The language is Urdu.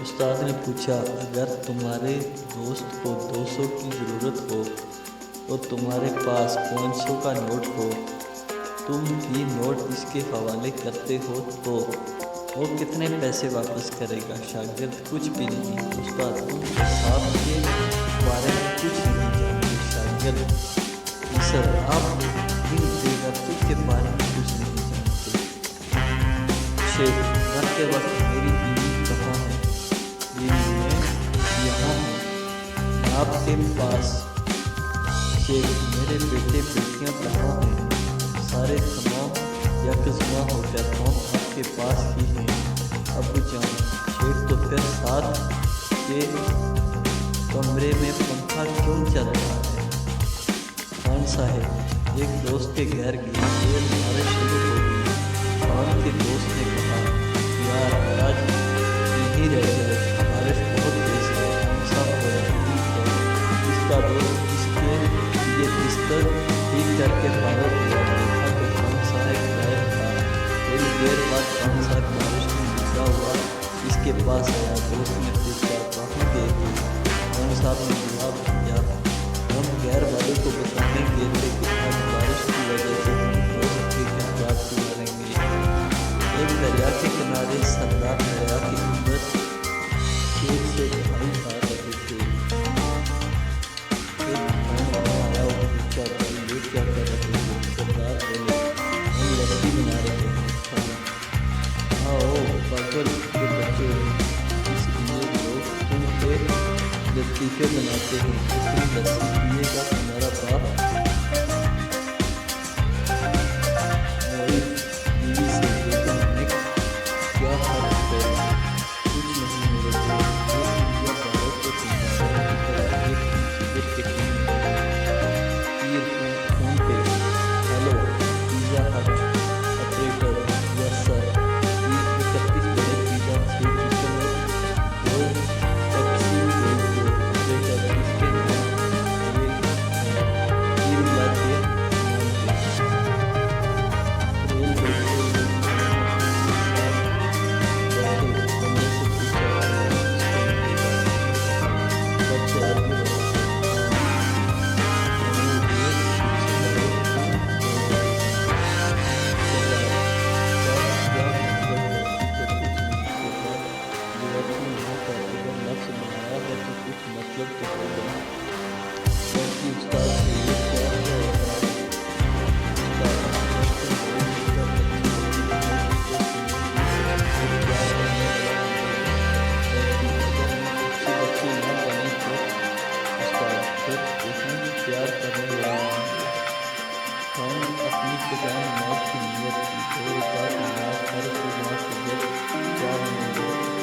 استاد نے پوچھا، اگر تمہارے دوست کو 200 کی ضرورت ہو اور تمہارے پاس 500 کا نوٹ ہو، تم بھی نوٹ اس کے حوالے کرتے ہو تو وہ کتنے پیسے واپس کرے گا؟ شاگرد: کچھ بھی نہیں۔ استاد: تم حساب کے بارے میں کچھ نہیں جانتے۔ شاگرد: جی سر، آپ ان دیوتوں کے بارے میں کچھ نہیں جانتے۔ شیخ: مرتے وقت میری بیوی کہاں ہے؟ بیوی: میں یہاں ہوں، آپ کے پاس۔ شیخ: میرے بیٹے بیٹیاں کہاں ہیں؟ سارے تمام یکجا ہو کر ہم آپ کے پاس ہی ہیں ابو جان۔ شیخ: تو پھر ساتھ کے کمرے میں پنکھا کیوں چل رہا ہے؟ خان صاحب: ایک دوست کے گھر گئی، دیر بارش شروع ہو گئی۔ خان کے دوست نے کہا، یار آج یہیں رہ جائے، بارش بہت تیز ہے۔ خان صاحب: بڑا ٹھیک ہے۔ اس کا دوست اس کے لیے بستر ٹھیک کر کے فارغ ہوا، دیکھا تو خان صاحب غائب تھا۔ تھوڑی دیر بعد خان صاحب بارش میں بھیگا ہوا اس کے پاس آیا۔ دوست نے پوچھا، کہاں گئے تھے؟ خان صاحب نے جواب دیا، ہم گھر والوں کو بتانے گئے تھے کہ آج بارش کی وجہ سے ہم دوست کے گھر رات گزاریں گے۔ ایک دریا کے کنارے سردار دریا کے اندر کھیت سے دہائی ڈال رہے تھے۔ ایک کسان وہاں آیا اور پوچھا، بھائی یہ کیا کر رہے ہو؟ سردار بولے، ہم لسی بنا رہے ہیں۔ خان: آؤ پاگل کے بچے، اس لیے لوگ تم پہ لطیفے بناتے ہیں۔ اتنی لسی پیے گا تمہارا باپ؟ معیف: بیوی سے: بیگم میں کیا حق ہے؟ کچھ نہیں میرے دوست، ایک انڈیا والوں کو تمہاروں کی طرح ایک سگریٹ کے کم نہیں۔ پیر: فون پہ: ہیلو پیزا ہٹ آپریٹر: یس سر۔ پیر: 31 بڑے پیزا، 6 چکن اور 2 پیپسی بھیج دو۔ آپریٹر: اس کے نام یہ ہیں، پیر لا کے نام پہ۔ ریل بیٹھے ہوئے کھانے میں بیٹھے بندے سے پوچھا، کھانا کس کو ملے گا؟ سب سے آگے والا: کھانے میں پیچھے والے کیوں بول رہے ہیں؟ سردار: صاحب کیا مطلب ہے؟ ٹیچر: کچھ نہیں۔ سردار: لیبارٹری یہاں کا اگر لفظ بنایا ہے تو کچھ مطلب تو ہوگا۔ لڑکی استاد سے: یہ کیا ہے آپ؟ استاد: لڑکے بڑے مل کر اچھی لڑکی ڈھونڈیں گے جو تمہیں بھی ایک پیار کرنے والا ملے گا۔ لڑکی: اگر میں اچھی بچی نہ بنی تو؟ استاد: پھر تمہیں بھی پیار کرنے والا ملے گا۔ خان نے اپنی قضا نماز کی نیت کی، 2 رکعت نماز، ہر صبح فجر 4 نمازیں